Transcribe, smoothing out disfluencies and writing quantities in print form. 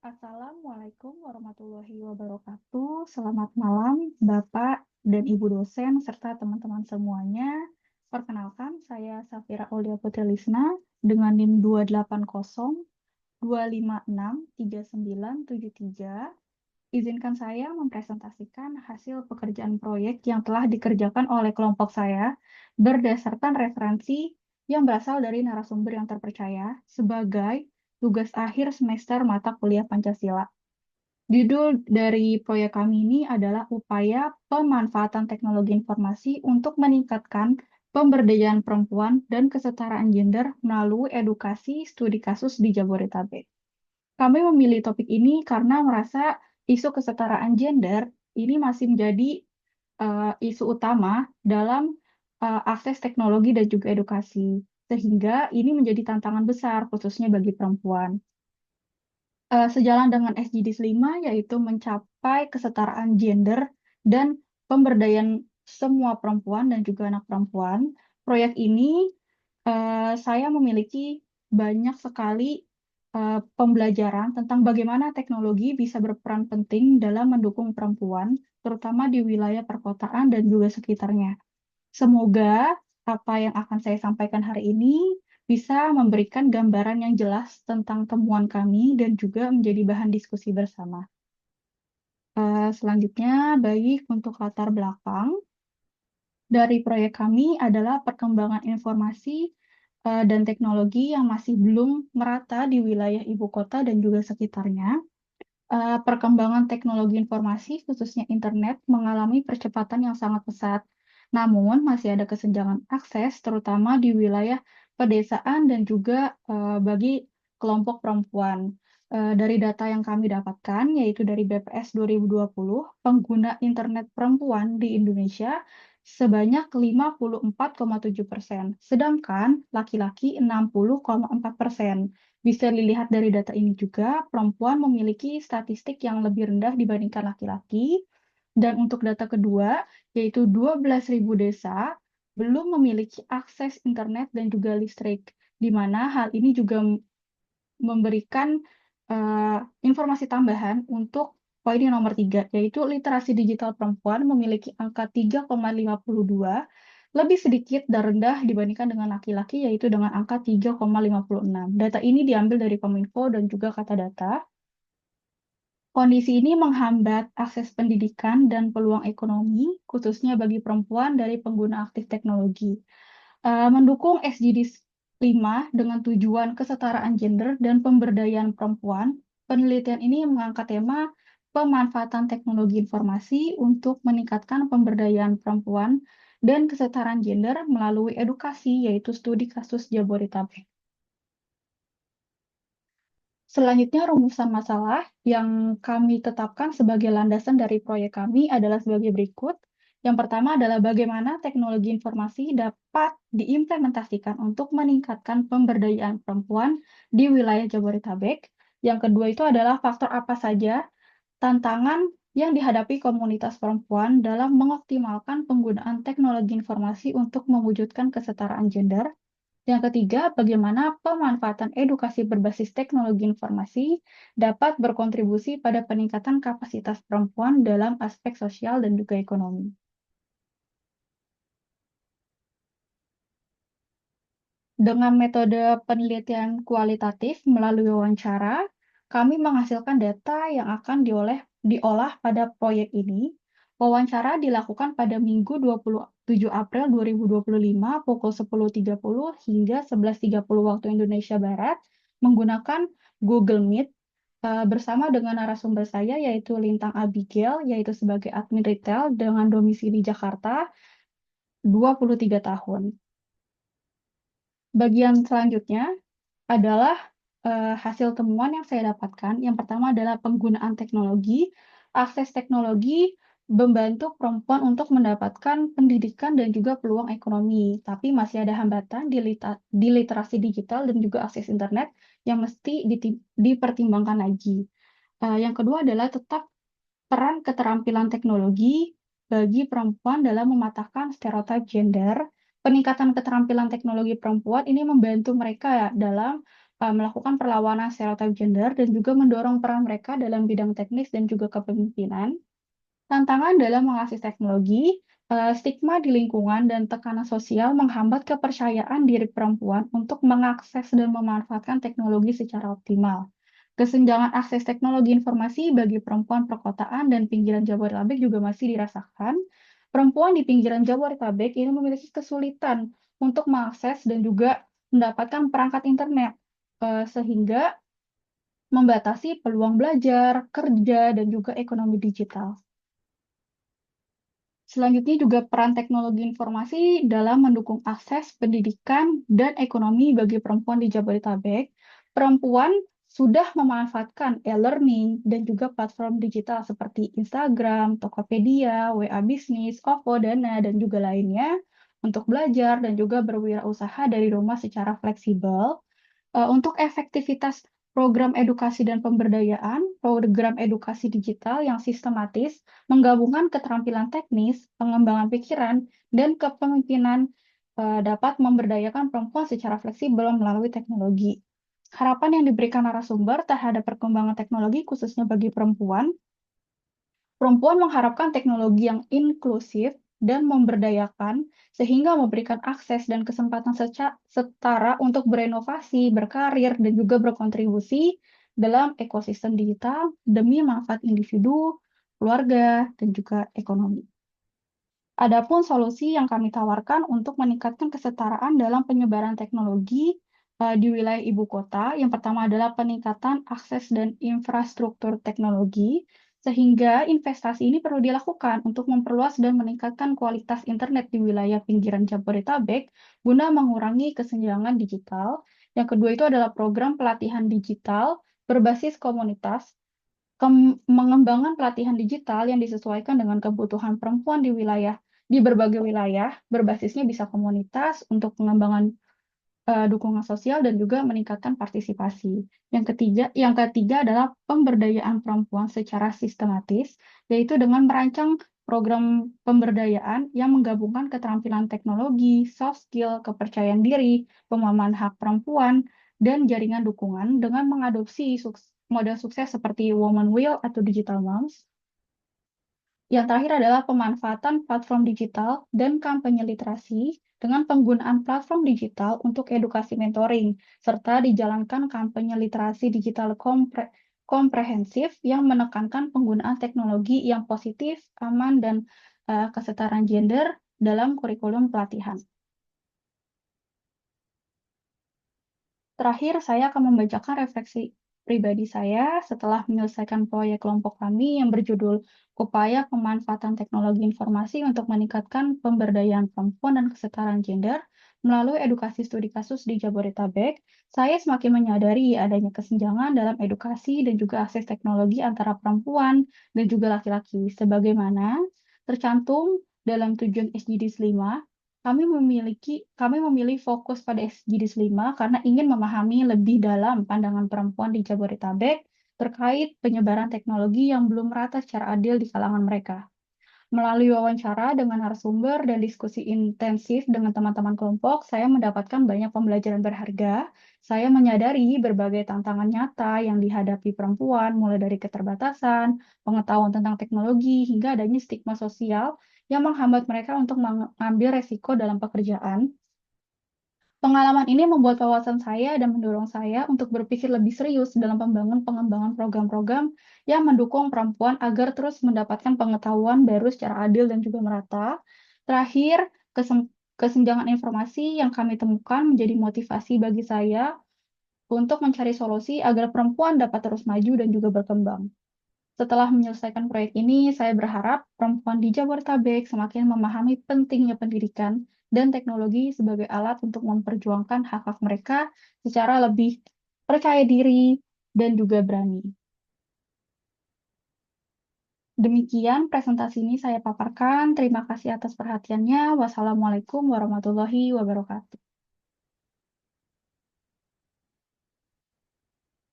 Assalamualaikum warahmatullahi wabarakatuh. Selamat malam, Bapak dan Ibu dosen, serta teman-teman semuanya. Perkenalkan, saya Safira Aulia Putri Lisna dengan NIM 28025639773. Izinkan saya mempresentasikan hasil pekerjaan proyek yang telah dikerjakan oleh kelompok saya berdasarkan referensi yang berasal dari narasumber yang terpercaya sebagai tugas akhir semester mata kuliah Pancasila. Judul dari proyek kami ini adalah upaya pemanfaatan teknologi informasi untuk meningkatkan pemberdayaan perempuan dan kesetaraan gender melalui edukasi studi kasus di Jabodetabek. Kami memilih topik ini karena merasa isu kesetaraan gender ini masih menjadi isu utama dalam akses teknologi dan juga edukasi, sehingga ini menjadi tantangan besar khususnya bagi perempuan. Sejalan dengan SDGs 5 yaitu mencapai kesetaraan gender dan pemberdayaan semua perempuan dan juga anak perempuan. Proyek ini saya memiliki banyak sekali pembelajaran tentang bagaimana teknologi bisa berperan penting dalam mendukung perempuan, terutama di wilayah perkotaan dan juga sekitarnya. Semoga apa yang akan saya sampaikan hari ini bisa memberikan gambaran yang jelas tentang temuan kami dan juga menjadi bahan diskusi bersama. Selanjutnya, baik untuk latar belakang dari proyek kami adalah perkembangan informasi dan teknologi yang masih belum merata di wilayah ibu kota dan juga sekitarnya. Perkembangan teknologi informasi, khususnya internet, mengalami percepatan yang sangat pesat. Namun, masih ada kesenjangan akses, terutama di wilayah pedesaan dan juga bagi kelompok perempuan. Dari data yang kami dapatkan, yaitu dari BPS 2020, pengguna internet perempuan di Indonesia sebanyak 54,7%, sedangkan laki-laki 60,4%. Bisa dilihat dari data ini juga, perempuan memiliki statistik yang lebih rendah dibandingkan laki-laki. Dan untuk data kedua, yaitu 12.000 desa belum memiliki akses internet dan juga listrik, di mana hal ini juga memberikan informasi tambahan untuk poin yang nomor 3, yaitu literasi digital perempuan memiliki angka 3,52, lebih sedikit dan rendah dibandingkan dengan laki-laki, yaitu dengan angka 3,56. Data ini diambil dari Kominfo dan juga Katadata. Kondisi ini menghambat akses pendidikan dan peluang ekonomi, khususnya bagi perempuan dari pengguna aktif teknologi. Mendukung SDGs 5 dengan tujuan kesetaraan gender dan pemberdayaan perempuan, penelitian ini mengangkat tema pemanfaatan teknologi informasi untuk meningkatkan pemberdayaan perempuan dan kesetaraan gender melalui edukasi, yaitu studi kasus Jabodetabek. Selanjutnya, rumusan masalah yang kami tetapkan sebagai landasan dari proyek kami adalah sebagai berikut. Yang pertama adalah bagaimana teknologi informasi dapat diimplementasikan untuk meningkatkan pemberdayaan perempuan di wilayah Jabodetabek. Yang kedua itu adalah faktor apa saja tantangan yang dihadapi komunitas perempuan dalam mengoptimalkan penggunaan teknologi informasi untuk mewujudkan kesetaraan gender. Yang ketiga, bagaimana pemanfaatan edukasi berbasis teknologi informasi dapat berkontribusi pada peningkatan kapasitas perempuan dalam aspek sosial dan juga ekonomi. Dengan metode penelitian kualitatif melalui wawancara, kami menghasilkan data yang akan diolah pada proyek ini. Wawancara dilakukan pada Minggu 27 April 2025 pukul 10.30 hingga 11.30 waktu Indonesia Barat menggunakan Google Meet bersama dengan narasumber saya yaitu Lintang Abigail, yaitu sebagai admin retail dengan domisili Jakarta, 23 tahun. Bagian selanjutnya adalah hasil temuan yang saya dapatkan. Yang pertama adalah penggunaan teknologi. Akses teknologi membantu perempuan untuk mendapatkan pendidikan dan juga peluang ekonomi. Tapi masih ada hambatan di literasi digital dan juga akses internet yang mesti dipertimbangkan lagi. Yang kedua adalah tetap peran keterampilan teknologi bagi perempuan dalam mematahkan stereotip gender. Peningkatan keterampilan teknologi perempuan ini membantu mereka ya dalam melakukan perlawanan stereotip gender dan juga mendorong peran mereka dalam bidang teknis dan juga kepemimpinan. Tantangan dalam mengakses teknologi, stigma di lingkungan dan tekanan sosial menghambat kepercayaan diri perempuan untuk mengakses dan memanfaatkan teknologi secara optimal. Kesenjangan akses teknologi informasi bagi perempuan perkotaan dan pinggiran Jabodetabek juga masih dirasakan. Perempuan di pinggiran Jabodetabek ini memiliki kesulitan untuk mengakses dan juga mendapatkan perangkat internet, sehingga membatasi peluang belajar, kerja, dan juga ekonomi digital. Selanjutnya juga peran teknologi informasi dalam mendukung akses pendidikan dan ekonomi bagi perempuan di Jabodetabek. Perempuan sudah memanfaatkan e-learning dan juga platform digital seperti Instagram, Tokopedia, WA Bisnis, OVO, Dana, dan juga lainnya untuk belajar dan juga berwirausaha dari rumah secara fleksibel. Untuk efektivitas program edukasi dan pemberdayaan, program edukasi digital yang sistematis menggabungkan keterampilan teknis, pengembangan pikiran, dan kepemimpinan dapat memberdayakan perempuan secara fleksibel melalui teknologi. Harapan yang diberikan narasumber terhadap perkembangan teknologi khususnya bagi perempuan. Perempuan mengharapkan teknologi yang inklusif dan memberdayakan, sehingga memberikan akses dan kesempatan setara untuk berinovasi, berkarir, dan juga berkontribusi dalam ekosistem digital demi manfaat individu, keluarga, dan juga ekonomi. Adapun solusi yang kami tawarkan untuk meningkatkan kesetaraan dalam penyebaran teknologi di wilayah ibu kota, yang pertama adalah peningkatan akses dan infrastruktur teknologi, sehingga investasi ini perlu dilakukan untuk memperluas dan meningkatkan kualitas internet di wilayah pinggiran Jabodetabek guna mengurangi kesenjangan digital. Yang kedua itu adalah program pelatihan digital berbasis komunitas, mengembangkan pelatihan digital yang disesuaikan dengan kebutuhan perempuan di berbagai wilayah, berbasisnya bisa komunitas untuk pengembangan dukungan sosial dan juga meningkatkan partisipasi. Yang ketiga adalah pemberdayaan perempuan secara sistematis, yaitu dengan merancang program pemberdayaan yang menggabungkan keterampilan teknologi, soft skill, kepercayaan diri, pemahaman hak perempuan, dan jaringan dukungan dengan mengadopsi model sukses seperti Woman Will atau Digital Moms. Yang terakhir adalah pemanfaatan platform digital dan kampanye literasi dengan penggunaan platform digital untuk edukasi mentoring, serta dijalankan kampanye literasi digital komprehensif yang menekankan penggunaan teknologi yang positif, aman, dan kesetaraan gender dalam kurikulum pelatihan. Terakhir, saya akan membacakan refleksi pribadi saya setelah menyelesaikan proyek kelompok kami yang berjudul Upaya Pemanfaatan Teknologi Informasi untuk Meningkatkan Pemberdayaan Perempuan dan Kesetaraan Gender melalui edukasi studi kasus di Jabodetabek. Saya semakin menyadari adanya kesenjangan dalam edukasi dan juga akses teknologi antara perempuan dan juga laki-laki, sebagaimana tercantum dalam tujuan SDGs 5. Kami memilih fokus pada SDGs 5 karena ingin memahami lebih dalam pandangan perempuan di Jabodetabek terkait penyebaran teknologi yang belum merata secara adil di kalangan mereka. Melalui wawancara dengan narasumber dan diskusi intensif dengan teman-teman kelompok, saya mendapatkan banyak pembelajaran berharga. Saya menyadari berbagai tantangan nyata yang dihadapi perempuan, mulai dari keterbatasan, pengetahuan tentang teknologi, hingga adanya stigma sosial yang menghambat mereka untuk mengambil resiko dalam pekerjaan. Pengalaman ini membuat wawasan saya dan mendorong saya untuk berpikir lebih serius dalam pengembangan program-program yang mendukung perempuan agar terus mendapatkan pengetahuan baru secara adil dan juga merata. Terakhir, kesenjangan informasi yang kami temukan menjadi motivasi bagi saya untuk mencari solusi agar perempuan dapat terus maju dan juga berkembang. Setelah menyelesaikan proyek ini, saya berharap perempuan di Jabodetabek semakin memahami pentingnya pendidikan dan teknologi sebagai alat untuk memperjuangkan hak-hak mereka secara lebih percaya diri dan juga berani. Demikian presentasi ini saya paparkan. Terima kasih atas perhatiannya. Wassalamualaikum warahmatullahi wabarakatuh.